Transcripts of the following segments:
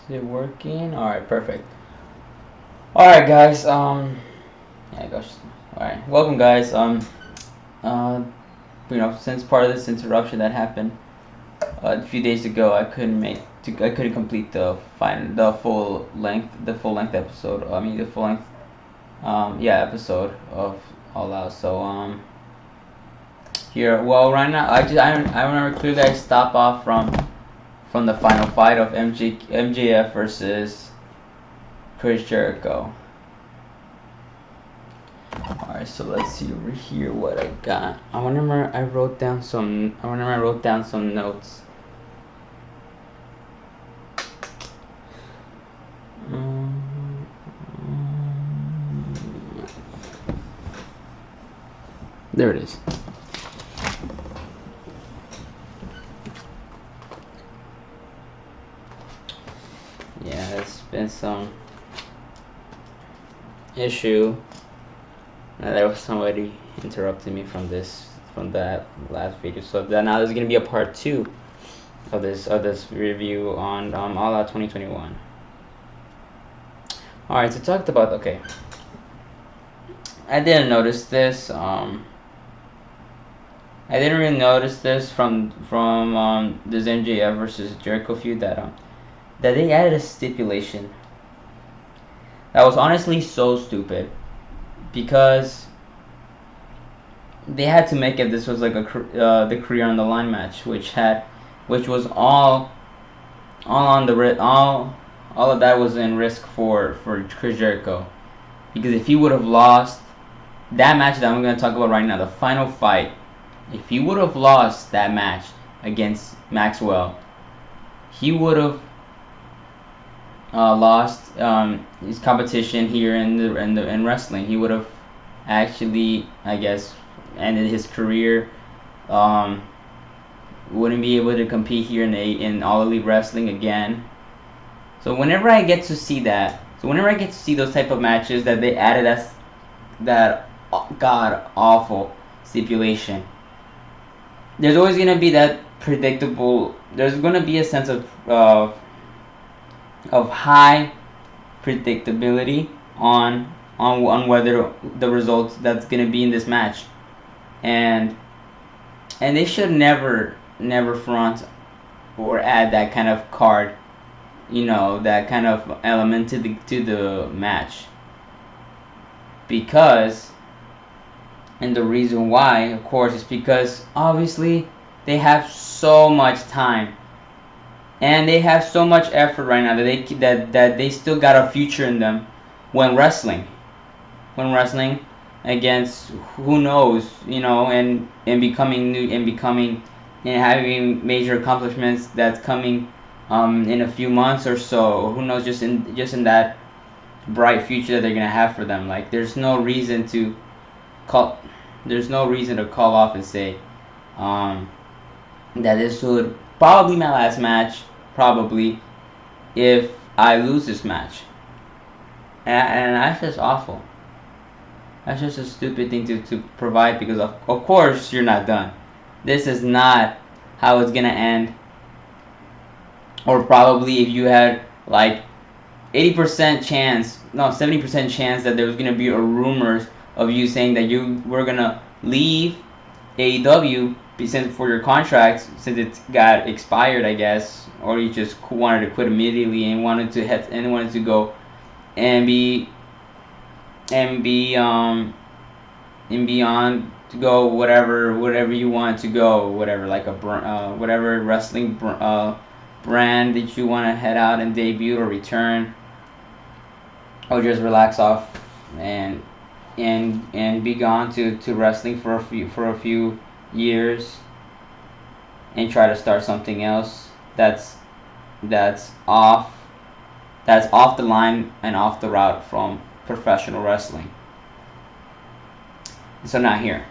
Is it working? Alright, perfect. Alright guys, yeah gosh. Alright. Welcome guys. Uh since part of this interruption that happened a few days ago, I couldn't complete the full length episode. I mean the full length episode of All Out. So here, well, right now I remember clearly I stopped off from the final fight of MJF versus Chris Jericho. Alright, so let's see over here what I got. I remember I wrote down some notes. There it is. Yeah, there's been some issue. There was somebody interrupting me from that last video. So now there's gonna be a part 2 of this review on All Out 2021. All right, so talked about I didn't notice this. I didn't really notice this from this MJF versus Jericho feud that they added a stipulation that was honestly so stupid, because they had to make it this was like the career on the line match, which was all of that was in risk for Chris Jericho, because if he would have lost that match that I'm going to talk about right now, the final fight, if he would have lost that match against Maxwell, he would have lost his competition here in wrestling. He would have actually, I guess, ended his career. Wouldn't be able to compete here in All Elite Wrestling again. So whenever I get to see those type of matches that they added that god awful stipulation, there's always gonna be that predictable. There's gonna be a sense of high predictability on whether the results that's gonna be in this match, and they should never front or add that kind of card, that kind of element to the match, because. And the reason why, of course, is because obviously they have so much time and they have so much effort right now that they still got a future in them when wrestling against who knows, and becoming new and having major accomplishments that's coming in a few months or so. Who knows, just in that bright future that they're gonna have for them. Like, there's no reason to call off and say that this would probably be my last match, probably, if I lose this match. And that's just awful. That's just a stupid thing to provide, because of course you're not done. This is not how it's gonna end. Or probably if you had like 80% chance, no, 70% chance that there was gonna be rumors of you saying that you were gonna leave AEW for your contract, since it got expired, I guess, or you just wanted to quit immediately and wanted to go and be on to go whatever you want to go, whatever, like whatever wrestling brand that you want to head out and debut or return, or just relax off and be gone to wrestling for a few years and try to start something else that's off the line and off the route from professional wrestling. So now here,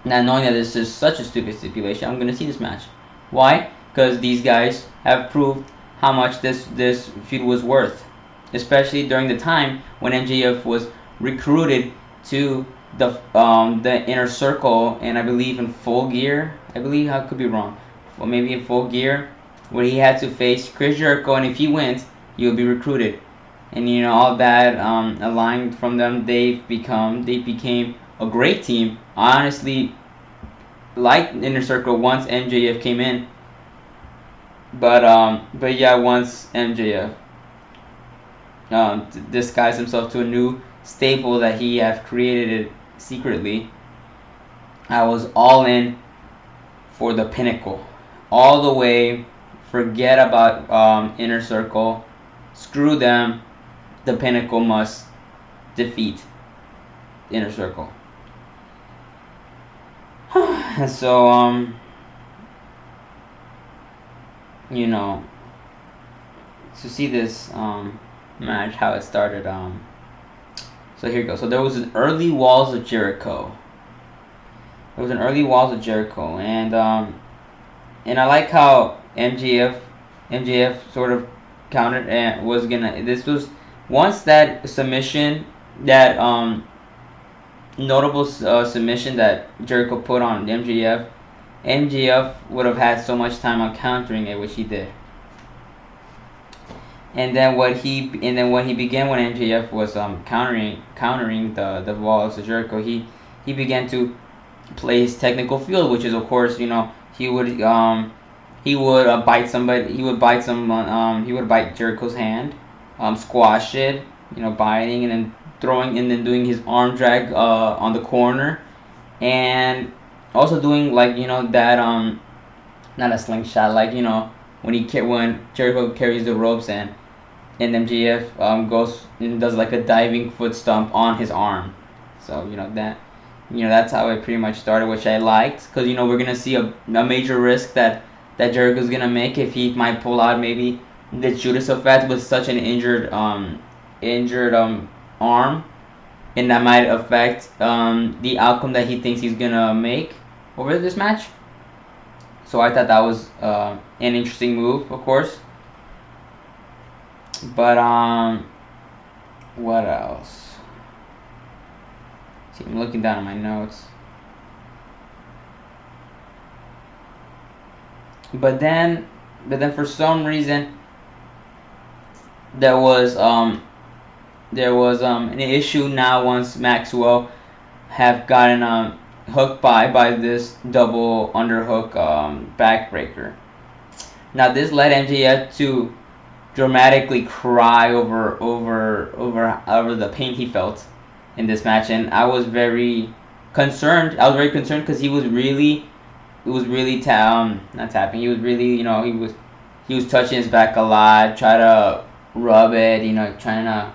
now knowing that this is such a stupid stipulation, I'm gonna see this match. Why? Because these guys have proved how much this feud was worth, especially during the time when MJF was recruited to the Inner Circle, and I believe in Full Gear. I could be wrong. Well, maybe in Full Gear, where he had to face Chris Jericho, and if he wins, you'll be recruited. And you know, all that aligned from them, they became a great team. I honestly liked Inner Circle once MJF came in, but yeah, once MJF disguised himself to a new staple that he have created it secretly, I was all in for the Pinnacle, all the way. Forget about Inner Circle, screw them. The Pinnacle must defeat Inner Circle. So you know, to see this match, how it started. So here we go. So there was an early Walls of Jericho. And I like how MJF sort of countered and was gonna. This was once that submission, that notable submission that Jericho put on MJF. MJF would have had so much time on countering it, which he did. And then when he began, when MJF was countering the Walls of Jericho, he began to play his technical field, which is, of course, you know, he would bite somebody, he would bite Jericho's hand, squash it, you know, biting, and then throwing, and then doing his arm drag on the corner, and also doing, like, you know, that not a slingshot, like, you know, when Jericho carries the ropes and MJF goes and does like a diving foot stomp on his arm. So that's how it pretty much started, which I liked, because, you know, we're gonna see a major risk that Jericho's gonna make if he might pull out maybe the Judas effect with such an injured arm, and that might affect the outcome that he thinks he's gonna make over this match. So I thought that was an interesting move, of course. But what else? See, I'm looking down at my notes. But then for some reason there was an issue now once Maxwell have gotten hooked by this double underhook backbreaker. Now this led MJF to dramatically cry over the pain he felt in this match, and I was very concerned. Because he was really not tapping. He was really, you know, he was touching his back a lot, try to rub it, you know, try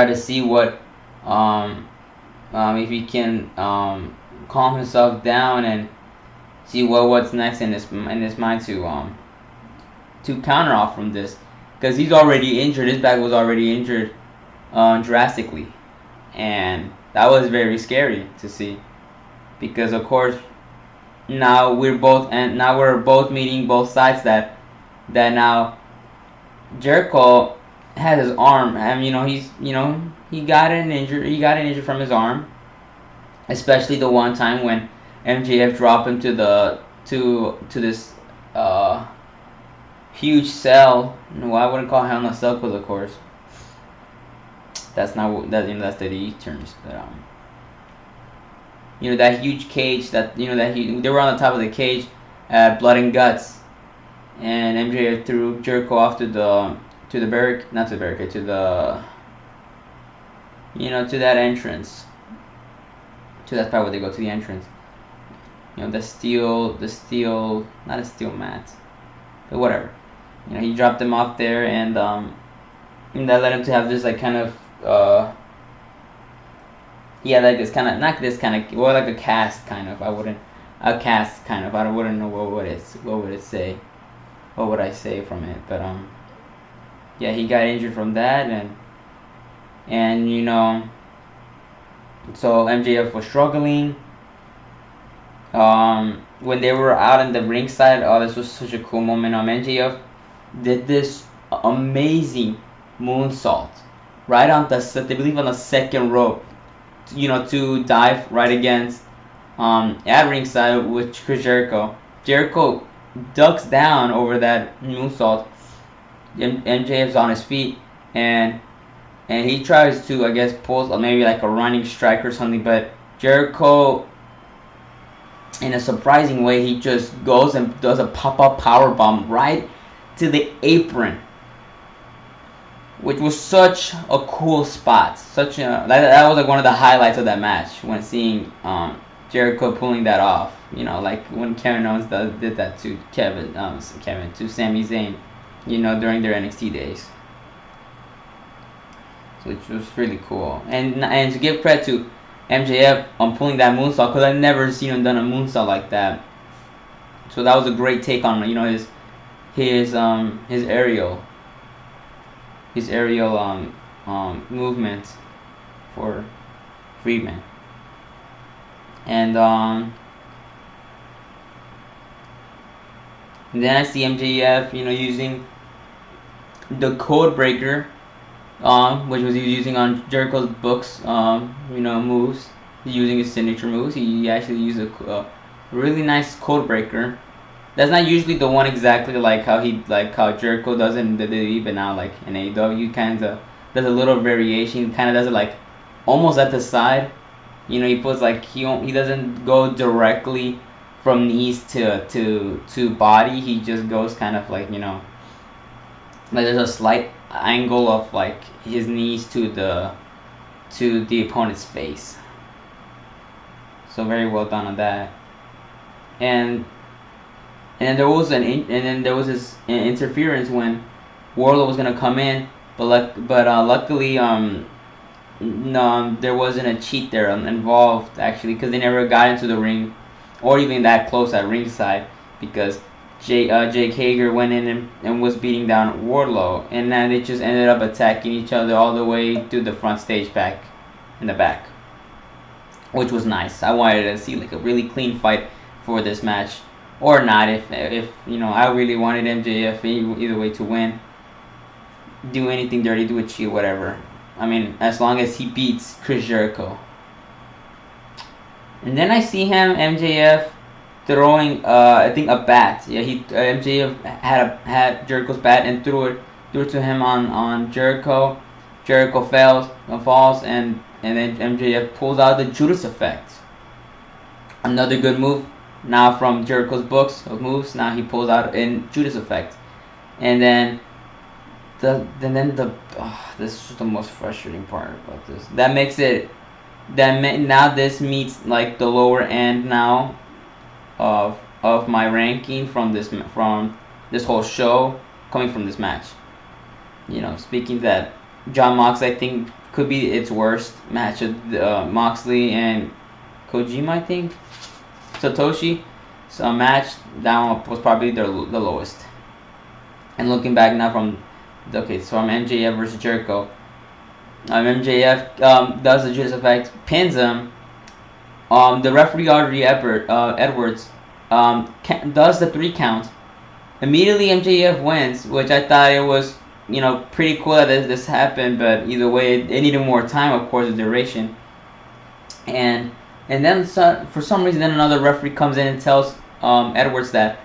to see what if he can calm himself down and see what's next in his mind to counter off from this, because he's already injured. His back was already injured drastically, and that was very scary to see, because of course now we're both meeting both sides that now Jericho has his arm, and he got an injury from his arm, especially the one time when MJF dropped him to this huge cell. No, I wouldn't call Hell in a Cell, because of course that's not that's the E terms, but that huge cage they were on the top of the cage at Blood and Guts, and MJF threw Jericho off to the barricade, not to the barricade, to the to that entrance, to that part where they go to the entrance. The steel, not a steel mat, but whatever. He dropped them off there, and that led him to have this like kind of like this kind of, not this kind of, well, like a cast kind of. I wouldn't know what would I say from it, but yeah, he got injured from that, and so MJF was struggling. When they were out in the ringside, this was such a cool moment. MJF did this amazing moonsault right on I believe on the second rope, to dive right against at ringside with Chris Jericho. Jericho ducks down over that moonsault, MJF's on his feet, and he tries to, I guess, pull maybe like a running strike or something, but Jericho, in a surprising way, he just goes and does a pop-up power bomb right to the apron, which was such a cool spot. That was like one of the highlights of that match, when seeing Jericho pulling that off. You know, like when Kevin Owens did that to to Sami Zayn, you know, during their NXT days, which was really cool. And to give credit to MJF on pulling that moonsault, because I've never seen him done a moonsault like that. So that was a great take on, you know, his aerial movement for Friedman. And then I see MJF, you know, using the code breaker, which was he using on Jericho's books, you know, moves. Using his signature moves, he actually used a really nice code breaker. That's not usually the one exactly like how Jericho does it in WWE, but now like in AEW, kind of does a little variation. He kind of does it like almost at the side. You know, he puts like he doesn't go directly from knees to body. He just goes kind of like, you know, like there's a slight angle of like his knees to the opponent's face. So very well done on that. And then there was this interference when Wardlow was gonna come in, but luckily no, there wasn't a cheat there involved actually, because they never got into the ring or even that close at ringside, because Jake Hager went in and was beating down Wardlow, and then they just ended up attacking each other all the way to the front stage back in the back, which was nice. I wanted to see like a really clean fight for this match. Or not, if you know, I really wanted MJF either way to win. Do anything dirty, do a cheat, whatever. I mean, as long as he beats Chris Jericho. And then I see him, MJF, throwing I think a bat. Yeah, MJF had Jericho's bat and threw it to him on Jericho. Jericho falls, and then MJF pulls out the Judas effect. Another good move. Now from Jericho's books of moves, now he pulls out in Judas effect, and then this is the most frustrating part about this. Now this meets like the lower end now of my ranking from this whole show, coming from this match. You know, speaking that John Moxley, I think, could be its worst match of Moxley and Kojima, I think. Satoshi, so a match that one was probably the lowest. And looking back now from MJF versus Jericho, MJF does the Judas effect, pins him. The referee Audrey Edwards does the 3 count. Immediately MJF wins, which I thought it was, you know, pretty cool that this happened, but either way it needed more time, of course, the duration. And then for some reason, then another referee comes in and tells Edwards that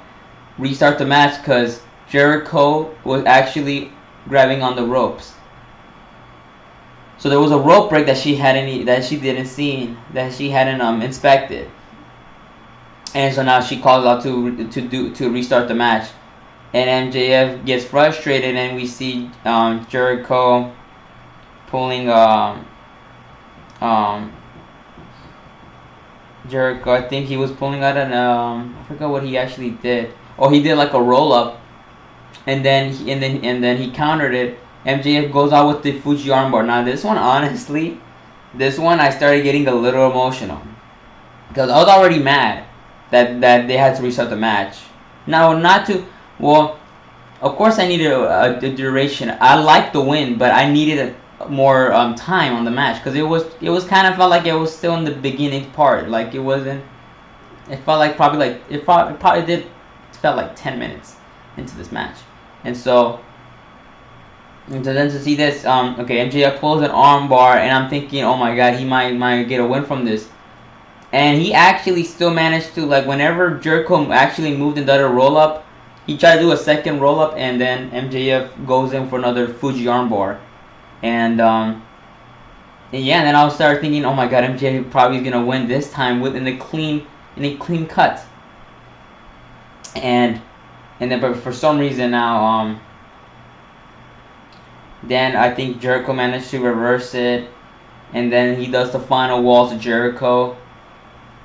restart the match because Jericho was actually grabbing on the ropes. So there was a rope break that she didn't see, that she hadn't inspected. And so now she calls out to restart the match. And MJF gets frustrated, and we see Jericho pulling Jericho, I think he was pulling out an I forgot what he actually did. Oh, he did like a roll up, and then he countered it. MJF goes out with the Fuji armbar. Now this one, honestly, I started getting a little emotional because I was already mad that they had to restart the match. Now, of course I needed a duration. I liked the win, but I needed more time on the match, because it was kind of felt like it was still in the beginning part. Like it wasn't. It felt like it felt like 10 minutes into this match, and so then to see this, MJF pulls an arm bar, and I'm thinking, oh my god, he might get a win from this, and he actually still managed to, like, whenever Jericho actually moved and did a roll up, he tried to do a second roll up, and then MJF goes in for another Fuji armbar, and yeah, and then I started thinking, oh my god, MJF probably is gonna win this time in a clean cut, and then but for some reason now then I think Jericho managed to reverse it, and then he does the final walls of Jericho,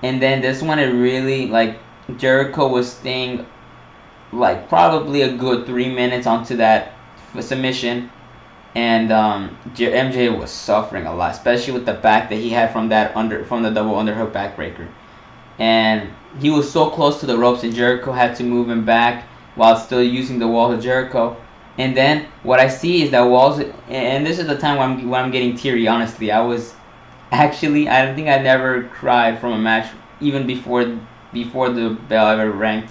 and then this one it really, like, Jericho was staying like probably a good 3 minutes onto that submission, and MJ was suffering a lot, especially with the back that he had from the double underhook backbreaker, and he was so close to the ropes, and Jericho had to move him back while still using the walls of Jericho. And then what I see is that walls, and this is the time when I'm getting teary. Honestly, I don't think I never cried from a match even before the bell ever rang,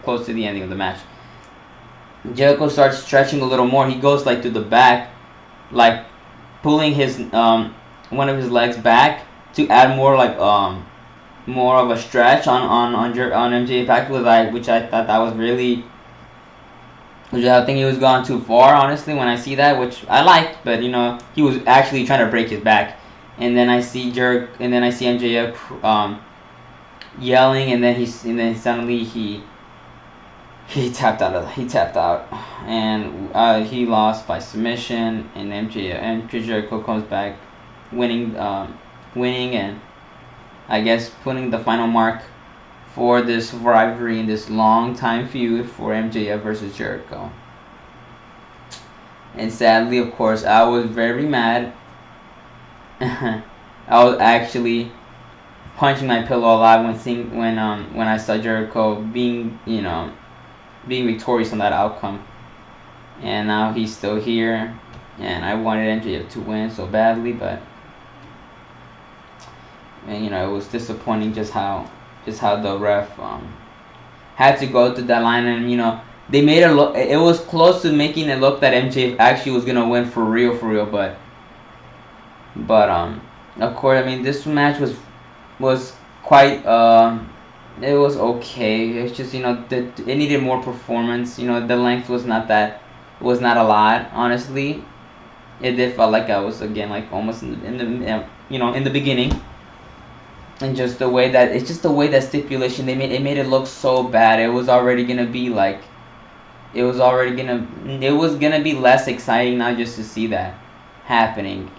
close to the ending of the match. Jericho starts stretching a little more. He goes like to the back, like pulling his one of his legs back to add more more of a stretch on MJF, actually, which I thought that was really, which I think he was gone too far, honestly, when I see that, which I liked, but he was actually trying to break his back. And then I see MJF yelling, and then suddenly he tapped out, and he lost by submission, and Jericho comes back winning, and I guess putting the final mark for this rivalry in this long time feud for MJF versus Jericho. And sadly, of course, I was very mad. I was actually punching my pillow a lot when I saw Jericho being victorious on that outcome. And now he's still here, and I wanted MJF to win so badly, but it was disappointing just how the ref had to go to that line, and they made it look, it was close to making it look that MJF actually was gonna win for real, but of course, I mean, this match was quite it was okay. It's just it needed more performance. The length was not a lot, honestly. It did felt like I was again like almost in the beginning. And just the way that stipulation it made it look so bad. It was already gonna be less exciting now just to see that happening,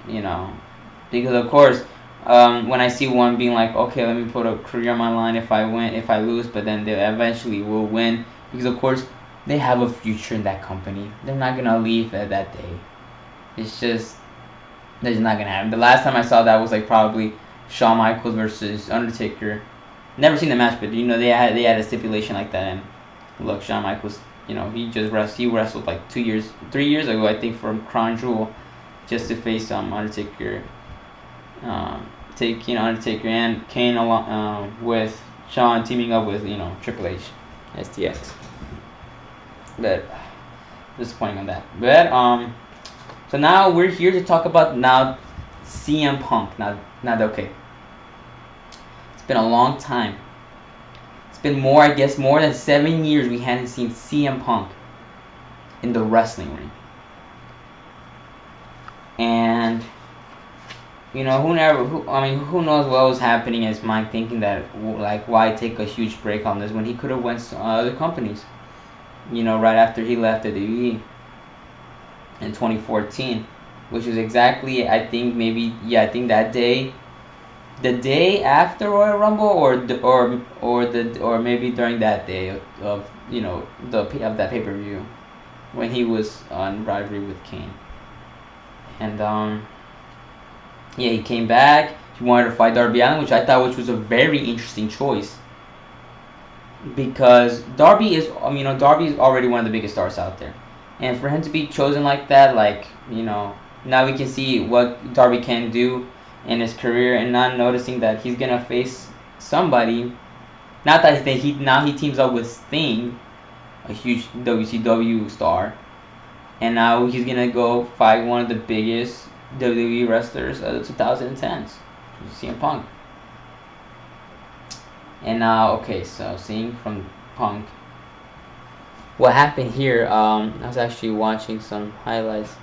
because of course when I see one being like, okay, let me put a career on my line if I lose, but then they eventually will win, because of course they have a future in that company. They're not gonna leave at that day. It's just not gonna happen. The last time I saw that was like probably Shawn Michaels versus Undertaker. Never seen the match, but they had a stipulation like that. And look, Shawn Michaels, he wrestled like 3 years ago, I think, from Crown Jewel, just to face Undertaker. Undertaker and Kane along with Shawn teaming up with Triple H, STX. But disappointing on that. But so now we're here to talk about CM Punk. Now okay. It's been a long time. It's been more than 7 years we hadn't seen CM Punk in the wrestling ring. And who knows what was happening in his mind, thinking that like, why take a huge break on this when he could have went to other companies, right after he left the WWE in 2014, which was exactly, I think that day, the day after Royal Rumble, or maybe during that day of that pay-per-view when he was on rivalry with Kane. And he came back. He wanted to fight Darby Allin, which I thought was a very interesting choice, because Darby is already one of the biggest stars out there, and for him to be chosen like that, now we can see what Darby can do in his career, and not noticing that he's gonna face somebody. Not that he teams up with Sting, a huge WCW star, and now he's gonna go fight one of the biggest WWE wrestlers of the 2010s, CM Punk. And now, okay, so seeing from Punk, what happened here, I was actually watching some highlights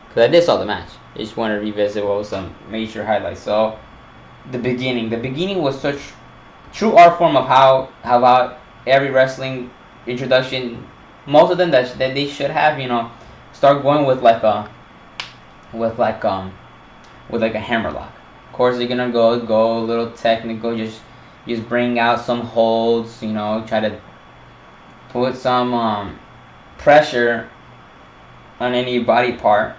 because I did saw the match. I just want to revisit what was some major highlights. So the beginning was such true art form of how about every wrestling introduction, most of them that they should have, start going with like a with like with like a hammerlock. Of course, they're gonna go a little technical, just bring out some holds, try to put some pressure on any body part.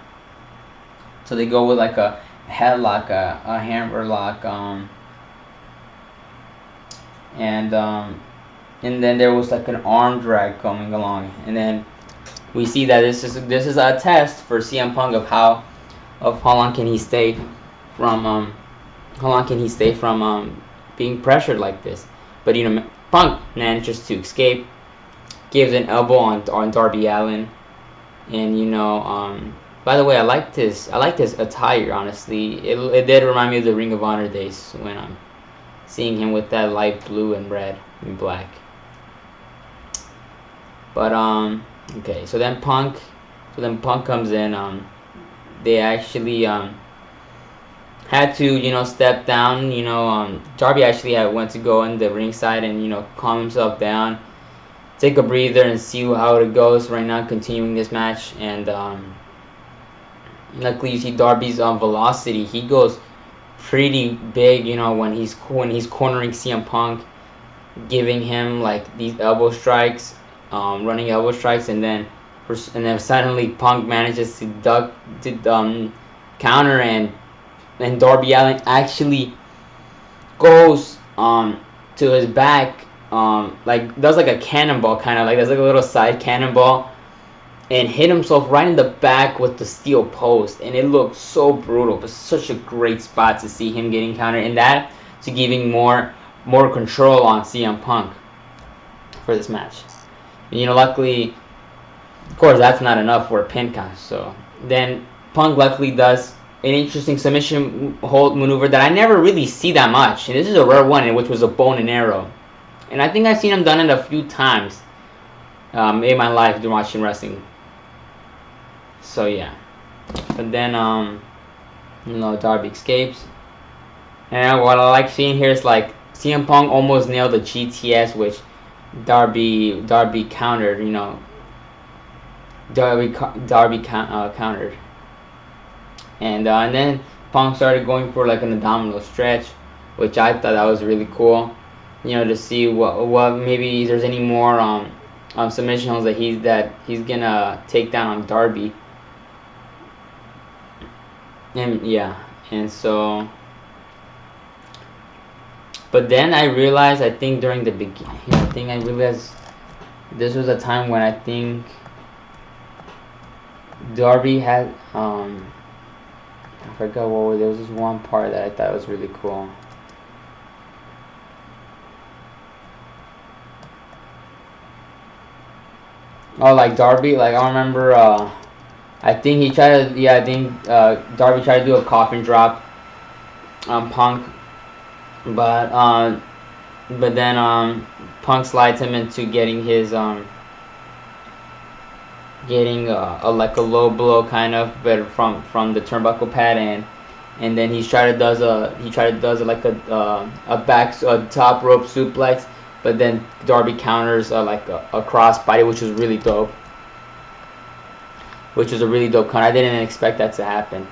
So they go with like a headlock, a hammerlock, and then there was like an arm drag coming along, and then we see that this is a test for CM Punk of how long can he stay from being pressured like this. But Punk manages to escape, gives an elbow on Darby Allin, and by the way, I like this attire. Honestly, it did remind me of the Ring of Honor days when I'm seeing him with that light blue and red and black. But okay, so then Punk comes in. They actually had to step down. Darby actually went to go in the ringside and calm himself down, take a breather, and see how it goes right now, continuing this match. And luckily, you see Darby's velocity. He goes pretty big, when he's cornering CM Punk, giving him like these elbow strikes, running elbow strikes, and then suddenly Punk manages to duck to counter, and Darby Allin actually goes to his back, like does like a cannonball, kind of like does like a little side cannonball, and hit himself right in the back with the steel post, and it looked so brutal, but such a great spot to see him getting countered, and that to giving more control on CM Punk for this match. And, luckily, of course, that's not enough for a pin count. So then Punk luckily does an interesting submission hold maneuver that I never really see that much, and this is a rare one, which was a bone and arrow, and I think I've seen him done it a few times in my life during watching wrestling. So yeah, but then Darby escapes, and what I like seeing here is like CM Punk almost nailed the GTS, which Darby countered. Darby countered, and then Punk started going for like an abdominal stretch, which I thought that was really cool. To see what maybe there's any more submission holds that he's gonna take down on Darby. And yeah, and so, but then I realized, I think during the beginning, I realized this was a time when I think Darby had I forgot what was, there was this one part that I thought was really cool. Oh, like Darby, like I remember, I think he tried to, Darby tried to do a coffin drop on Punk, but then Punk slides him into getting his like a low blow kind of, but from the turnbuckle pad, and then he tried to does like a top rope suplex, but then Darby counters like a crossbody, which was really dope. Which was a really dope count. I didn't expect that to happen.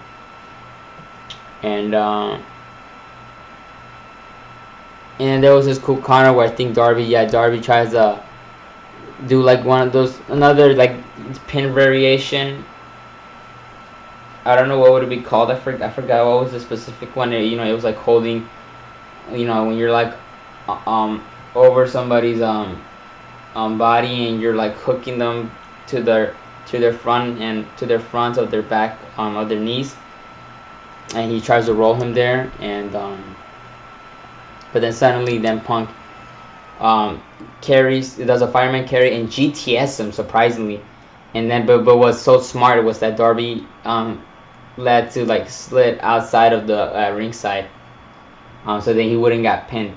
And there was this cool counter where I think Darby tries to do like one of those, another like pin variation. I don't know what would it be called. I forgot what was the specific one. It was like holding, when you're like over somebody's body, and you're like hooking them to their front of their back, of their knees, and he tries to roll him there, and but then suddenly Punk does a fireman carry and GTS him, surprisingly, and then but what's so smart was that Darby led to like slid outside of the ringside, so then he wouldn't get pinned,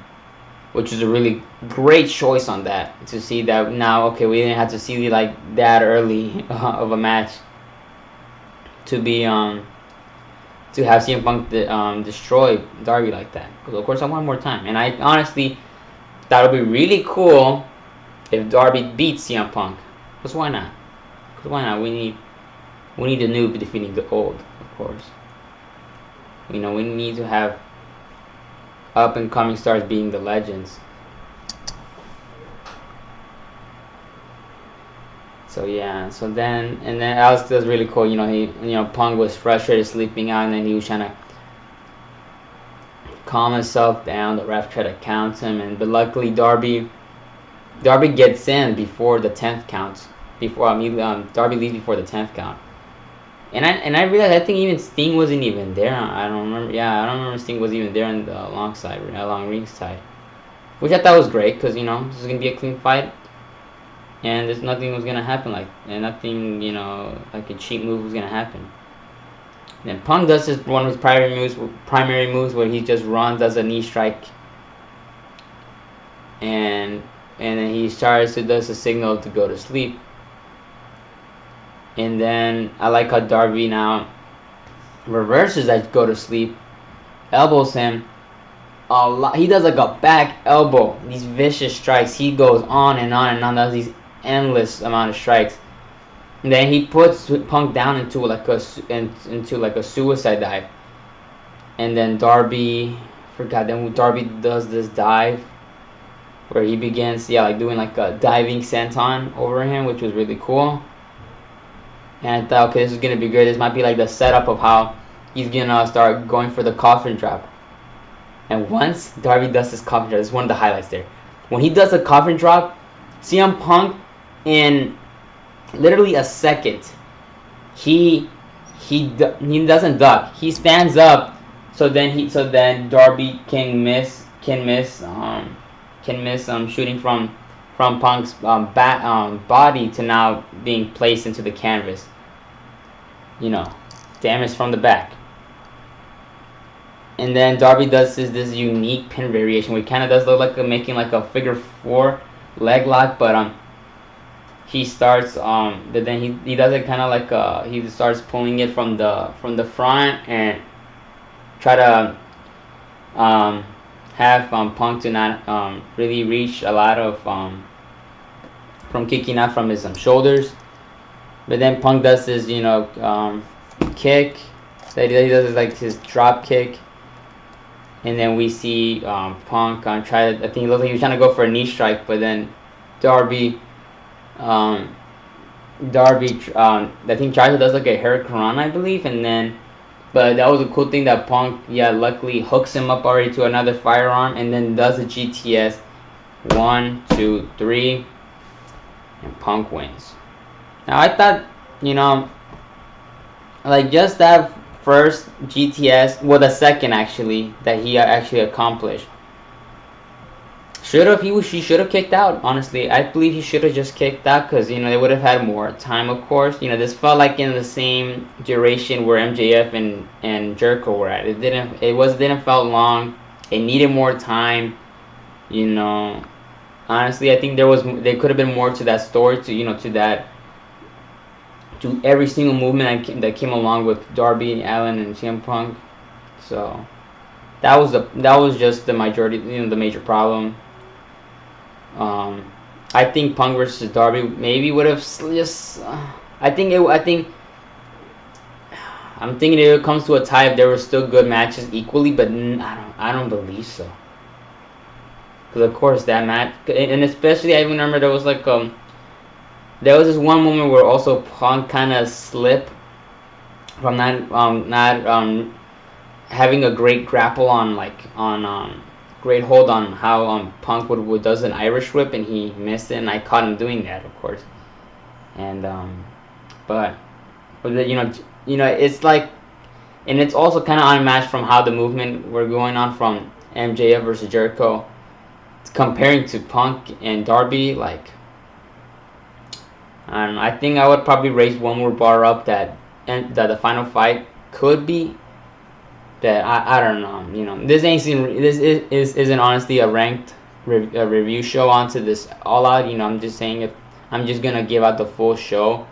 which is a really great choice on that, to see that now. Okay, we didn't have to see like that early of a match to be to have CM Punk destroy Darby like that. Because of course I want more time, and I honestly that would be really cool if Darby beats CM Punk. Because why not? Because why not? We need the new defeating the old, of course. You know, we need to have up and coming stars being the legends. So yeah, so then Alex does really cool. You know, Punk was frustrated, sleeping out, and then he was trying to calm himself down. The ref tried to count him, but luckily Darby gets in before the 10th count. Darby leaves before the 10th count. And I realized I think even Sting wasn't even there. I don't remember. Yeah, I don't remember Sting was even there on the along ringside, which I thought was great because this is gonna be a clean fight, and there's nothing was gonna happen nothing like a cheap move was gonna happen. And then Punk does one of his primary moves where he just runs, does a knee strike, and then he does a signal to go to sleep. And then I like how Darby now reverses that go to sleep, elbows him a lot. He does like a back elbow, these vicious strikes. He goes on and on and on, does these endless amount of strikes. And then he puts Punk down into like a suicide dive. And then Darby does this dive where he begins doing like a diving senton over him, which was really cool. And I thought, okay, this is going to be good. This might be like the setup of how he's going to start going for the coffin drop. And once Darby does this coffin drop, this is one of the highlights there. When he does a coffin drop, CM Punk, in literally a second, he doesn't duck. He stands up, so then Darby can miss shooting from Punk's body to now being placed into the canvas. Damage from the back. And then Darby does this unique pin variation where he kind of does look like making like a figure 4 leg lock, but he starts but then he does it kind of like he starts pulling it from the front and try to have Punk to not really reach a lot of from kicking out from his shoulders. But then Punk does this kick that he does like his drop kick, and then we see Punk try to, I think it looked like he was trying to go for a knee strike, but then Darby I think tries to does like a hurricane, I believe, but that was a cool thing that Punk luckily hooks him up already to another firearm, and then does a GTS 1, 2, 3, and Punk wins. Now I thought like just that first GTS, the second actually that he actually accomplished. He should have kicked out. Honestly, I believe he should have just kicked out because they would have had more time. Of course, this felt like in the same duration where MJF and Jericho were at. It didn't felt long. It needed more time. Honestly, I think there could have been more to that story, to every single movement that came along with Darby, Allin, and CM Punk. So that was just the majority, the major problem. I think Punk versus Darby maybe would have just. I'm thinking if it comes to a tie, if there were still good matches equally, but I don't believe so. Because of course that match, and especially I remember there was like there was this one moment where also Punk kind of slipped from not having a great grapple on great hold on how Punk does an Irish whip, and he missed it, and I caught him doing that, of course. And but it's like, and it's also kind of unmatched from how the movement were going on from MJF versus Jericho, comparing to Punk and Darby. Like, I think I would probably raise one more bar up that the final fight could be. That I don't know. This isn't honestly a ranked review show onto this All Out. You know, I'm just saying if I'm just gonna give out the full show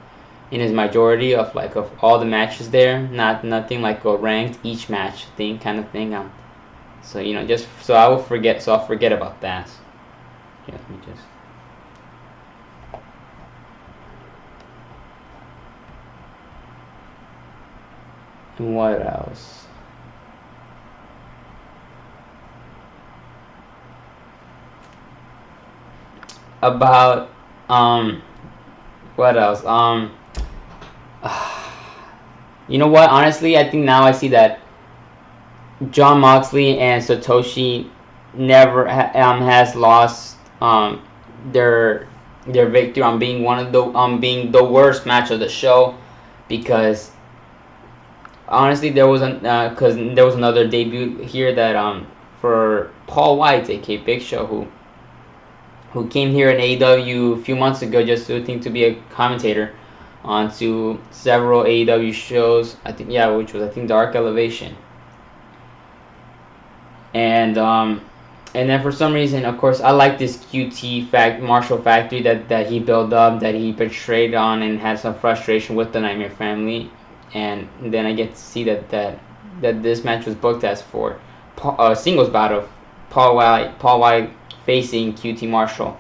in its majority of all the matches there, nothing like a ranked each match thing kind of thing. So you know, just so I will forget. So I'll forget about that. Yeah, let me just. And what else? About what else? You know what? Honestly, I think now I see that John Moxley and Satoshi never has lost their victory on being one of the being the worst match of the show, because honestly there was there was another debut here that for Paul White, aka Big Show, who came here in AEW a few months ago just to be a commentator onto several AEW shows. I think which was Dark Elevation. And then for some reason, of course, I like this QT Marshall factory that he built up, that he portrayed on and had some frustration with the Nightmare Family. And then I get to see that this match was booked as for a singles bout of Paul White facing QT Marshall.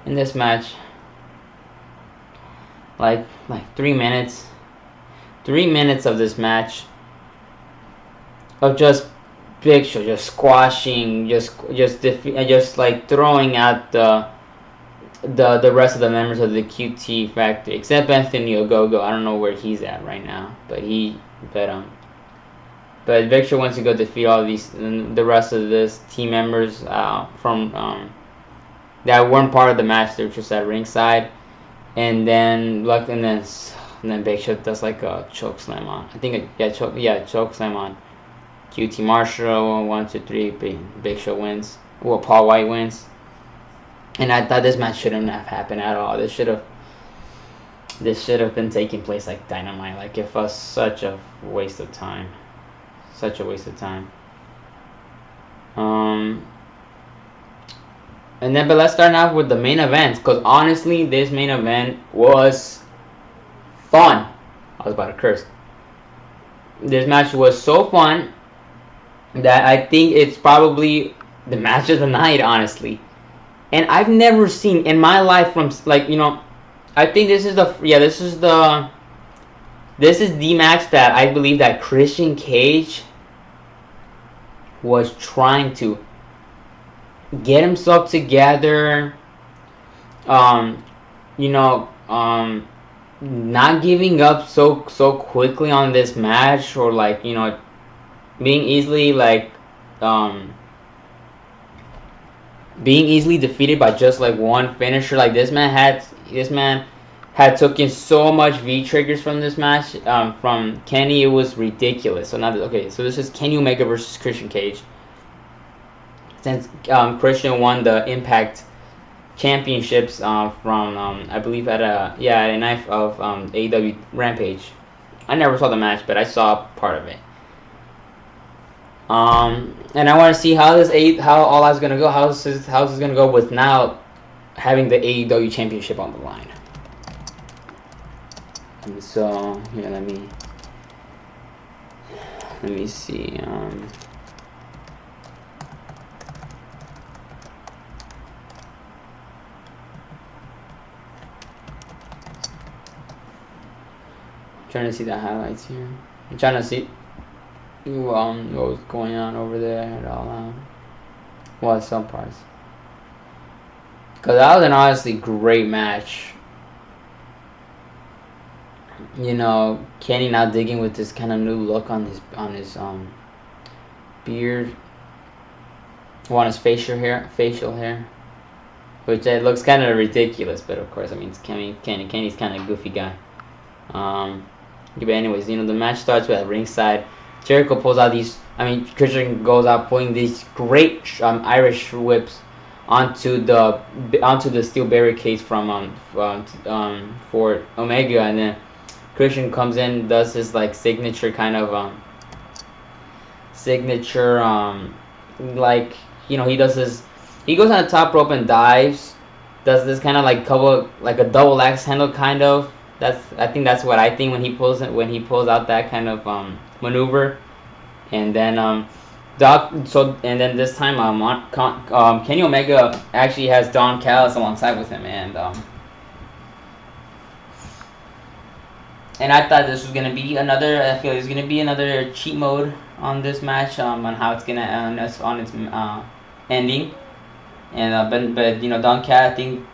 In this match, like 3 minutes of this match of just Big Show just squashing, just like throwing out the rest of the members of the QT factory, except Anthony Ogogo. I don't know where he's at right now, but Big Show wants to go defeat all the rest of this team members from that weren't part of the match. They were just at ringside, and then Big Show does like a choke slam on. I think choke slam on QT Marshall. 1, 2, 3. Big Show wins. Well, Paul White wins. And I thought this match shouldn't have happened at all. This should have been taking place like Dynamite. Like, it was such a waste of time. Such a waste of time. But let's start off with the main event, because honestly, this main event was fun. I was about to curse. This match was so fun that I think it's probably the match of the night, honestly. And I've never seen in my life I think this is the match that I believe that Christian Cage was trying to get himself together, not giving up so quickly on this match, or being easily being easily defeated by just one finisher. Like, this man had taken so much V triggers from this match from Kenny. It was ridiculous. So this is Kenny Omega versus Christian Cage. Since Christian won the Impact Championships from I believe at a night of AEW Rampage. I never saw the match, but I saw part of it. And I want to see how All Out's gonna go. How's this gonna go with now having the AEW Championship on the line? And so here, let me see. Trying to see the highlights here. I'm trying to see what's going on over there at All Out. Well, some parts. Because that was an honestly great match. Kenny now digging with this kind of new look on his beard. On his facial hair, which it looks kind of ridiculous, but of course, I mean, Kenny's kind of a goofy guy. But anyways, the match starts with at ringside. Jericho pulls out Christian goes out pulling these great Irish whips onto the steel barricades for Omega, and then Christian comes in, does his signature kind of he does his He goes on the top rope and dives. Does this kind of like a double axe handle kind of. I think that's what I think when he pulls out that kind of maneuver. And then this time Kenny Omega actually has Don Callis alongside with him, and I thought this was gonna be another. I feel there's gonna be another cheat mode on this match, on how it's gonna end on its ending. And but Don Callis, I think,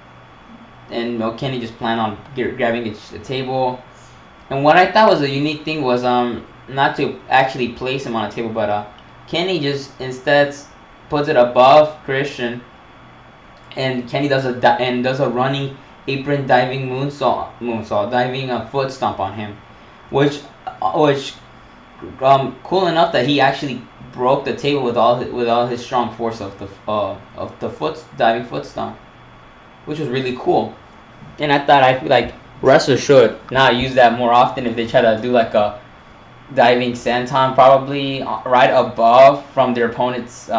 and Kenny just planned on grabbing a table. And what I thought was a unique thing was not to actually place him on a table, but Kenny just instead puts it above Christian, and Kenny does a running apron diving moonsault diving a foot stomp on him, which cool enough that he actually broke the table with all his strong force of the diving foot stomp, which was really cool. And I feel like wrestlers should not use that more often if they try to do like a diving senton, probably right above from their opponent's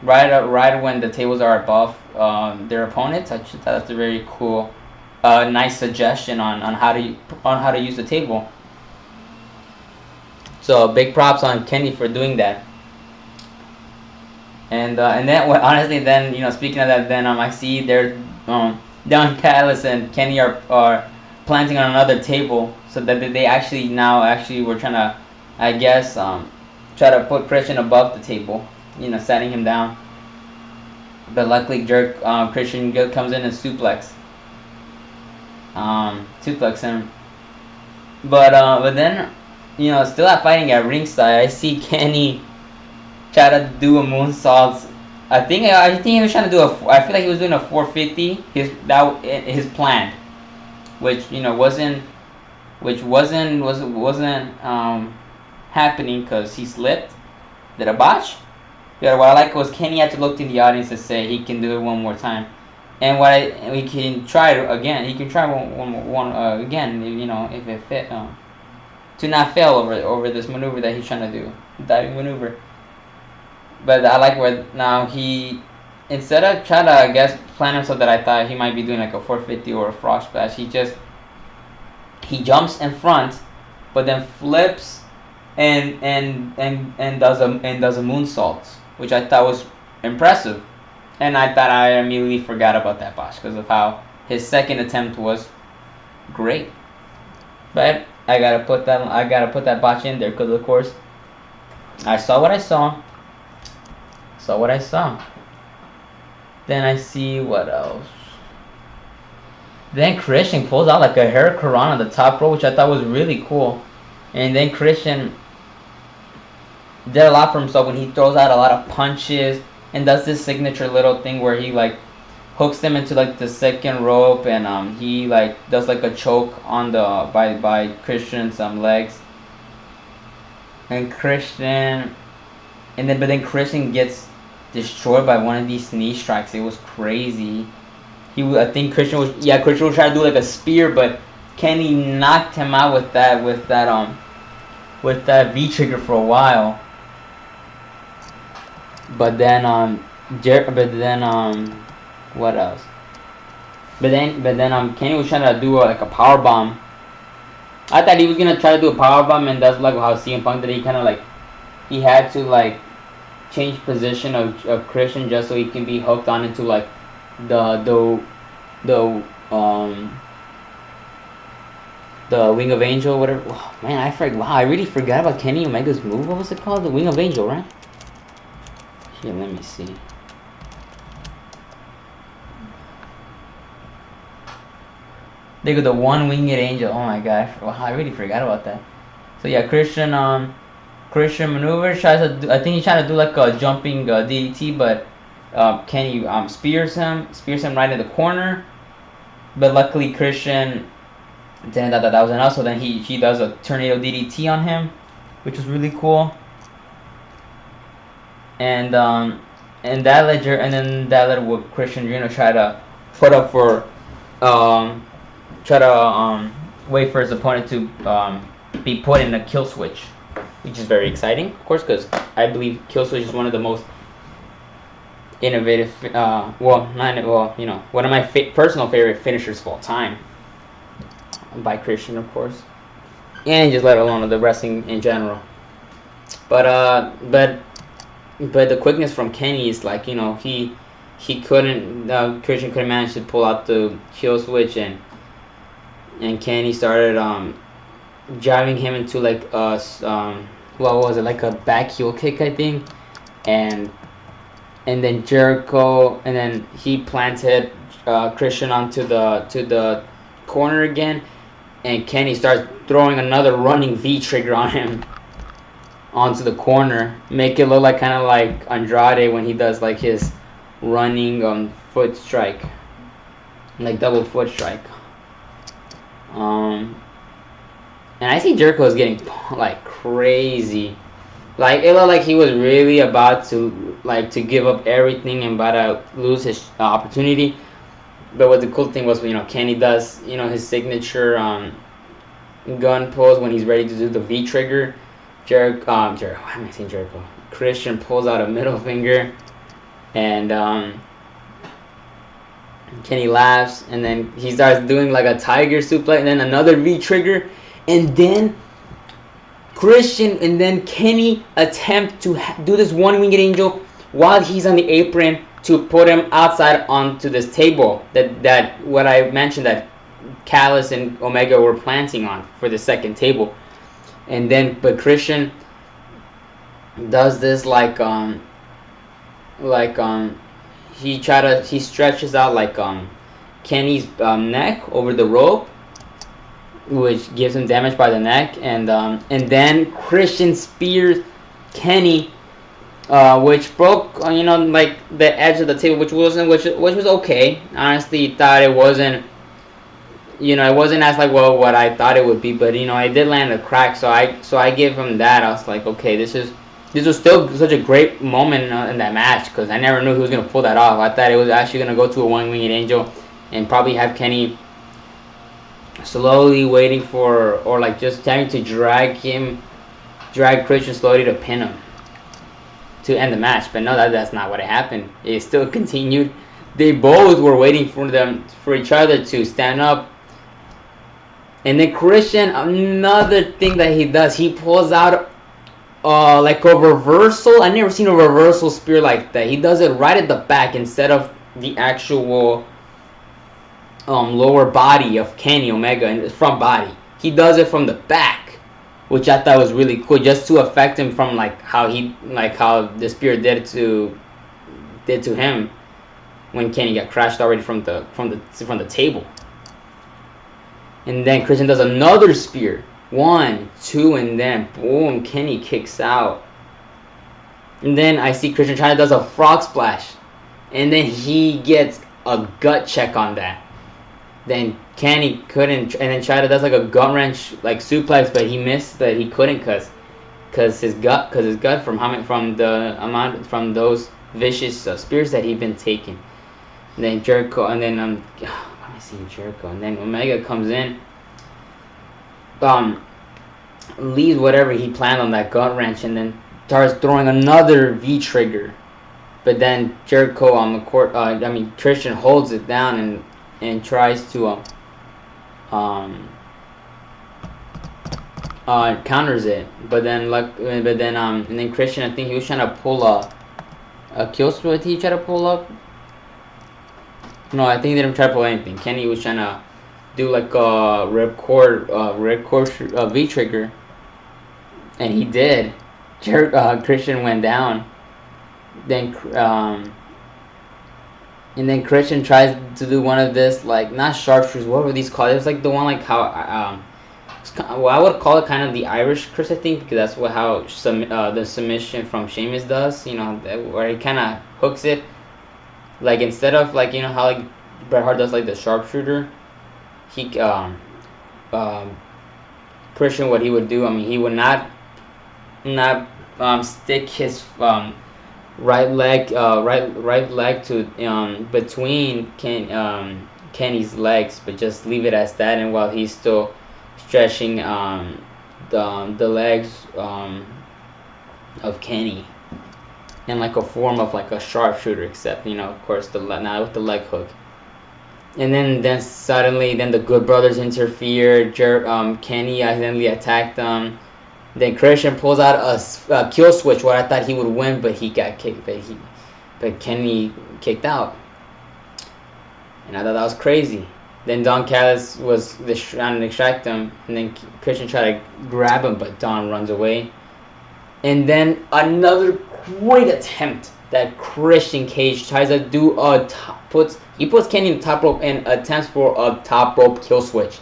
right when the tables are above their opponents. I thought that's a very cool, nice suggestion on how to use the table. So big props on Kenny for doing that. And then honestly, then speaking of that, then I see there Don Callis and Kenny are planting on another table, so that they actually were trying to, I guess, try to put Christian above the table, setting him down. But luckily, Christian comes in and suplex him. But then, still at fighting at ringside, I see Kenny try to do a moonsault. I think he was trying to do I feel like he was doing a 450. His plan, which wasn't happening because he slipped. Did a botch? Yeah. What I like was Kenny had to look in the audience and say he can do it one more time, and we can try it again. He can try one again. If it fit. To not fail over this maneuver that he's trying to do, diving maneuver. But I like where now he, instead of trying to, I guess, plan himself that I thought he might be doing like a 450 or a frog splash, he jumps in front, but then flips and does a moonsault, which I thought was impressive. And I thought I immediately forgot about that botch because of how his second attempt was great. But I gotta put that botch in there because, of course, I saw what I saw. Then I see what else. Then Christian pulls out like a hurricane on the top rope, which I thought was really cool. And then Christian did a lot for himself when he throws out a lot of punches and does this signature little thing where he like hooks them into like the second rope, and he like does like a choke on the by Christian's legs. And then Christian gets destroyed by one of these knee strikes. It was crazy. I think Christian was trying to do like a spear, but Kenny knocked him out with that V trigger for a while. But then what else? But then Kenny was trying to do like a power bomb. I thought he was gonna try to do a power bomb, and that's like how CM Punk did. He kind of like he had to like change position of Christian just so he can be hooked on into like the Wing of Angel, whatever. Oh, man, I really forgot about Kenny Omega's move. What was it called? The Wing of Angel, right? Here, let me see. They go the one-winged angel. Oh my god, I really forgot about that. So yeah, Christian maneuver tries to do, I think he's trying to do like a jumping DDT, but Kenny spears him right in the corner. But luckily Christian didn't that was enough. So then he does a tornado DDT on him, which was really cool. And that led Christian try to put up for wait for his opponent to be put in a kill switch, which is very exciting, of course, because I believe kill switch is one of the most innovative. Well, not well. You know, one of my personal favorite finishers of all time, by Christian, of course, and just let alone the wrestling in general. But the quickness from Kenny is like, you know, he couldn't Christian couldn't manage to pull out the heel switch, and Kenny started driving him into like what was it, like a back heel kick, I think, and then Jericho, and then he planted Christian onto the corner again, and Kenny starts throwing another running V trigger on him onto the corner, make it look like kind of like Andrade when he does like his running foot strike, like double foot strike. And I see Jericho is getting like crazy. Like it looked like he was really about to give up everything and about to lose his opportunity. But what the cool thing was, you know, Kenny does, you know, his signature gun pose when he's ready to do the V trigger. Why am I saying Jericho? Christian pulls out a middle finger, and Kenny laughs, and then he starts doing like a tiger suplex, and then another V trigger, and then Christian and then Kenny attempt to do this one-winged angel while he's on the apron to put him outside onto this table that what I mentioned that Callis and Omega were planting on for the second table. And then, but Christian does this he stretches out like Kenny's neck over the rope, which gives him damage by the neck, and then Christian spears Kenny, which broke you know, like the edge of the table, which was okay. Honestly, thought it wasn't. You know, it wasn't as like well what I thought it would be, but you know, I did land a crack, so I gave him that. I was like, okay, this was still such a great moment in that match, because I never knew he was gonna pull that off. I thought it was actually gonna go to a one-winged angel and probably have Kenny slowly waiting for, or like just having to drag Christian slowly to pin him to end the match. But no, that's not what happened. It still continued. They both were waiting for each other to stand up. And then Christian, another thing that he does, he pulls out like a reversal. I never seen a reversal spear like that. He does it right at the back instead of the actual lower body of Kenny Omega and front body. He does it from the back, which I thought was really cool, just to affect him from like how the spear did to him when Kenny got crashed already from the table. And then Christian does another spear. 1, 2, and then boom, Kenny kicks out. And then I see Christian trying to does a frog splash. And then he gets a gut check on that. Then Kenny couldn't, and then Chida does like a gut wrench like suplex, but he missed, but he couldn't cause his gut from those vicious spears that he'd been taking. And then Jericho, and then what am I seeing, Jericho? And then Omega comes in, leaves whatever he planned on that gut wrench, and then starts throwing another V trigger. But then Jericho on the court, Christian holds it down and tries to counters it. But then and then Christian, I think he was trying to pull a kill switch. He tried to pull up. No, I think he didn't try to pull anything. Kenny was trying to do like a ripcord V trigger, and he did. Christian went down. Then and then Christian tries to do one of this, like, not sharpshooters, what were these called? It was like the one like how I would call it kind of the Irish Chris, I think, because that's how the submission from Sheamus does, you know, where he kind of hooks it, like instead of like, you know how like Bret Hart does like the sharpshooter, he Christian, what he would do, he would not stick his right leg to between Kenny's legs, but just leave it as that, and while he's still stretching the legs of Kenny. in like a form of like a sharpshooter, except of course now with the leg hook. And then suddenly, then the Good Brothers interfere. Kenny accidentally attacked them. Then Christian pulls out a kill switch where I thought he would win, but he got kicked. But Kenny kicked out, and I thought that was crazy. Then Don Callis was trying to distract him, and then Christian tried to grab him, but Don runs away. And then another great attempt that Christian Cage tries to do puts Kenny in the top rope and attempts for a top rope kill switch.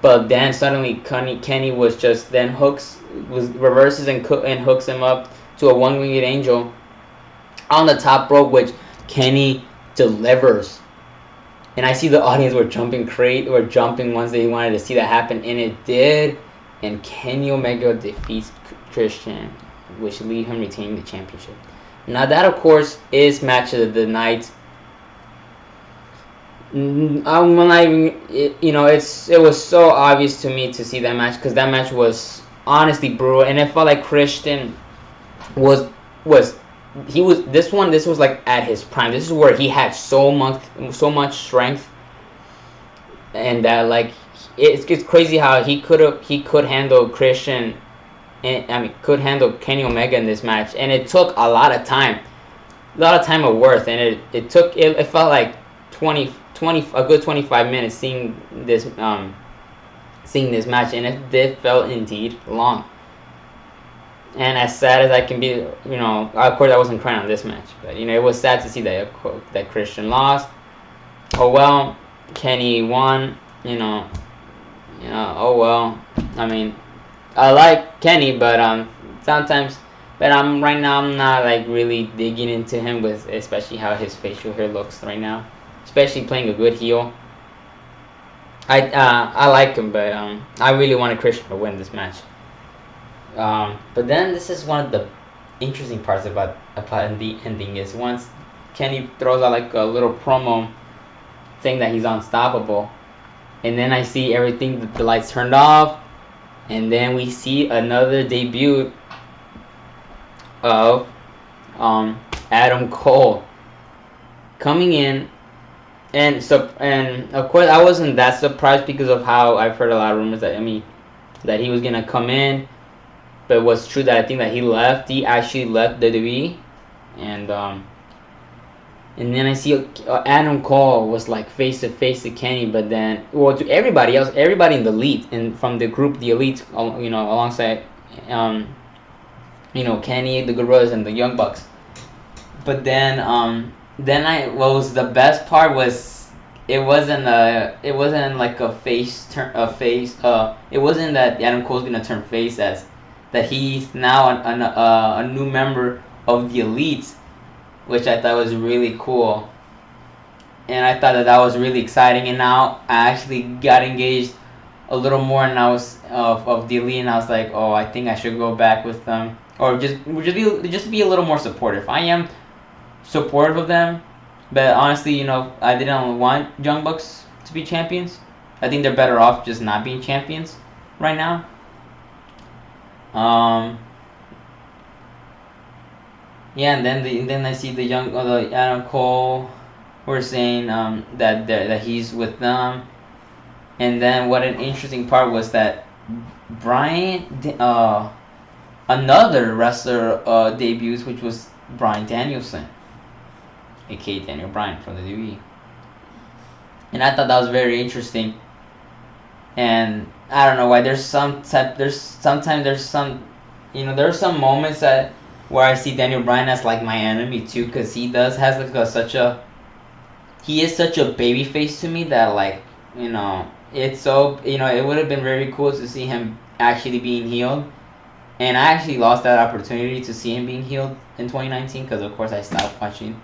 But then suddenly Kenny was just then reverses and hooks him up to a one-winged angel on the top rope, which Kenny delivers. And I see the audience were jumping once they wanted to see that happen, and it did. And Kenny Omega defeats Christian, which leave him retaining the championship. Now that, of course, is match of the night. It was so obvious to me to see that match, because that match was honestly brutal, and it felt like Christian was this was like at his prime. This is where he had so much strength, and that like it's crazy how he could handle Christian, and could handle Kenny Omega in this match, and it took a lot of time of worth, and it felt like 20 a good 25 minutes seeing this match, and it felt indeed long. And as sad as I can be, of course I wasn't crying on this match, but it was sad to see that Christian lost. Oh well, Kenny won. Oh well. I mean, I like Kenny, but sometimes, but right now I'm not like really digging into him, with especially how his facial hair looks right now, especially playing a good heel. I like him, but I really wanted Christian to win this match. But then this is one of the interesting parts about the ending, is once Kenny throws out like a little promo saying that he's unstoppable, and then I see everything, the lights turned off, and then we see another debut of Adam Cole coming in, and of course I wasn't that surprised, because of how I've heard a lot of rumors that he was gonna come in. But what's true that I think that he actually left WWE, and then I see Adam Cole was like face to face to Kenny, but then to everybody else, everybody in the Elite, and from the group, the Elite, alongside Kenny, the Good Brothers, and the Young Bucks. But then what was the best part was it wasn't like a face turn, it wasn't that Adam Cole's gonna turn face, that he's now a new member of the Elite, which I thought was really cool, and I thought that was really exciting. And now I actually got engaged a little more, and I was of the Elite, and I was like, oh, I think I should go back with them, or just be a little more supportive. I am supportive of them, but honestly, I didn't want Young Bucks to be champions. I think they're better off just not being champions right now. Yeah, and then I see the Adam Cole were saying that he's with them, and then what an interesting part was that another wrestler debuts, which was Bryan Danielson, aka Daniel Bryan from the WWE, and I thought that was very interesting. And I don't know why there are some moments where I see Daniel Bryan as like my enemy too, because he is such a baby face to me that it's so it would have been very cool to see him actually being healed, and I actually lost that opportunity to see him being healed in 2019, because of course I stopped watching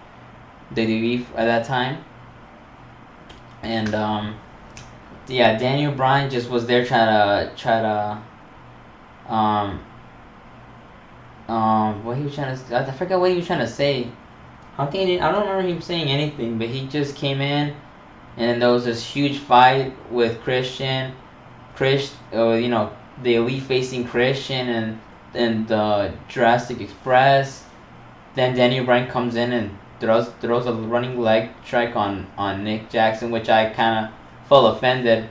WWE at that time, and yeah, Daniel Bryan just was there try to what he was trying to, I forgot what he was trying to say. I don't remember him saying anything, but he just came in, and there was this huge fight with Christian, the Elite facing Christian and Jurassic Express, then Daniel Bryan comes in and throws a running leg strike on Nick Jackson, which I kind of felt offended,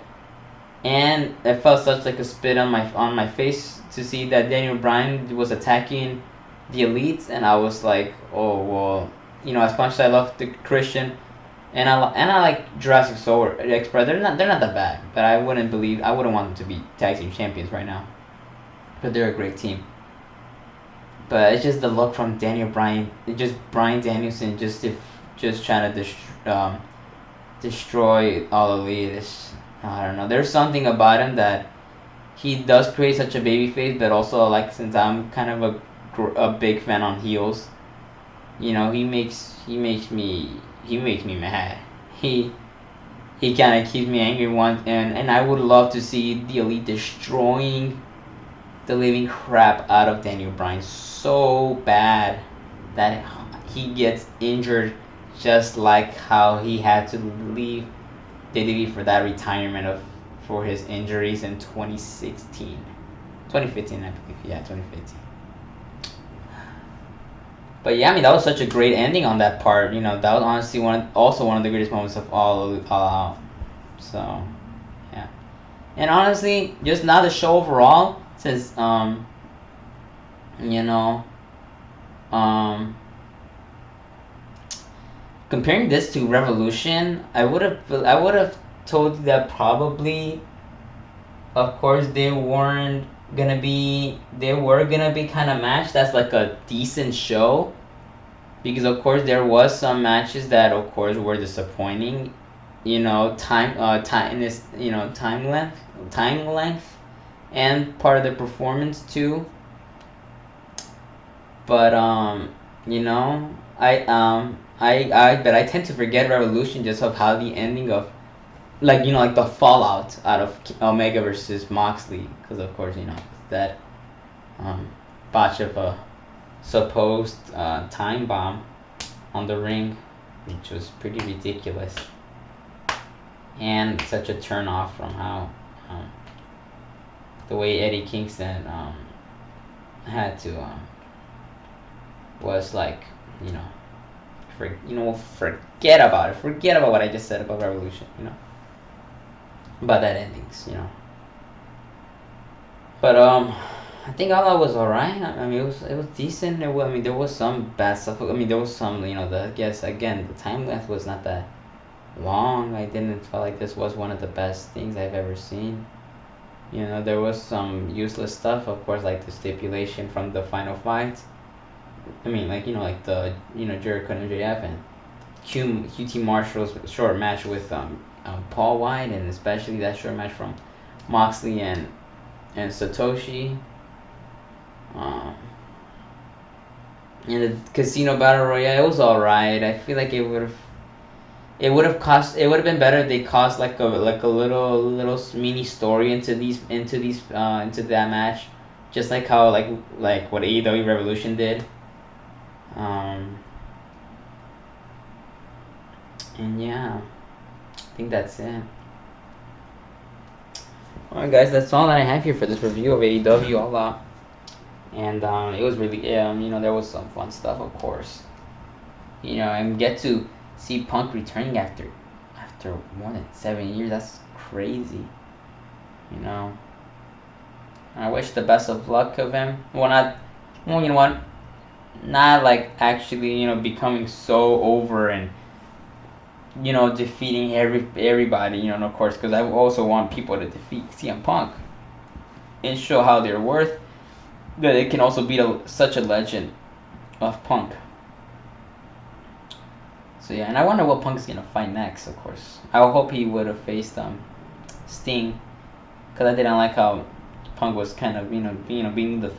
and it felt such like a spit on my face to see that Daniel Bryan was attacking the elites, and I was like, oh well, as much as I love the Christian, and I like Jurassic Soul Express, they're not that bad, but I wouldn't want them to be tag team champions right now, but they're a great team. But it's just the look from Daniel Bryan, just Bryan Danielson, just trying to destroy All Elite. I don't know. There's something about him that he does create such a baby face, but also like since I'm kind of a big fan on heels, he makes me mad. He kind of keeps me angry once, and I would love to see the Elite destroying the living crap out of Daniel Bryan so bad that he gets injured, just like how he had to leave WWE for that retirement for his injuries in 2015, I believe. Yeah, 2015. But yeah, I mean that was such a great ending on that part. That was honestly one of the greatest moments of All Out. So yeah, and honestly, just now the show overall, since comparing this to Revolution, I would have told you that probably, of course, they were gonna be kind of matched. That's like a decent show, because of course there was some matches that of course were disappointing. Time length, and part of the performance too. But but I tend to forget Revolution just of how the ending of like the fallout out of Omega versus Moxley, because of course that botch of a supposed time bomb on the ring, which was pretty ridiculous, and such a turn off from how the way Eddie Kingston had to was like forget about it. Forget about what I just said about Revolution. About that endings. But I think All Out was alright. I mean, it was decent. There was some bad stuff. I mean, there was some. The time length was not that long. I didn't feel like this was one of the best things I've ever seen. There was some useless stuff, of course, like the stipulation from the final fight. I mean, like the Jericho and MJF and QT Marshall's short match with Paul White, and especially that short match from Moxley and Satoshi. And the Casino Battle Royale, it was alright. I feel like it would have been better if they caused like a little mini story into that match, just like how like what AEW Revolution did. And yeah, I think that's it. Alright guys, that's all that I have here for this review of AEW All Out. And it was really, there was some fun stuff, of course. And get to see Punk returning after more than 7 years. That's crazy. I wish the best of luck of him. Not like actually, becoming so over and defeating everybody, of course, because I also want people to defeat CM Punk and show how they're worth, that it can also beat such a legend of Punk. So yeah, and I wonder what Punk's gonna fight next. Of course, I hope he would have faced Sting, because I didn't like how Punk was kind of being the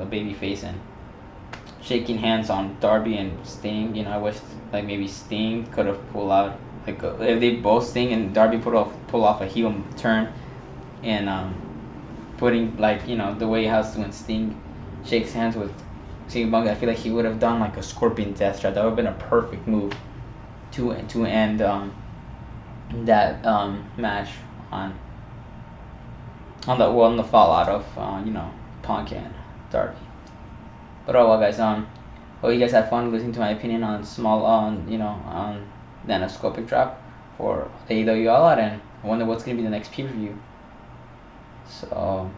a baby face and shaking hands on Darby and Sting. I wish like maybe Sting could have pulled out if they both Sting and Darby pull off a heel turn, and putting the way he has to when Sting shakes hands with CM Punk. I feel like he would have done like a Scorpion Death Trap. That would have been a perfect move to end that match on the fallout of Punk and Darby. But oh well, guys, Hope you guys had fun listening to my opinion on on Nanoscopic Drop for AEW All Out, and I wonder what's gonna be the next pay-per-view. So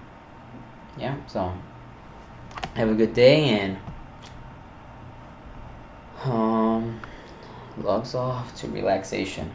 yeah, so have a good day and logs off to relaxation.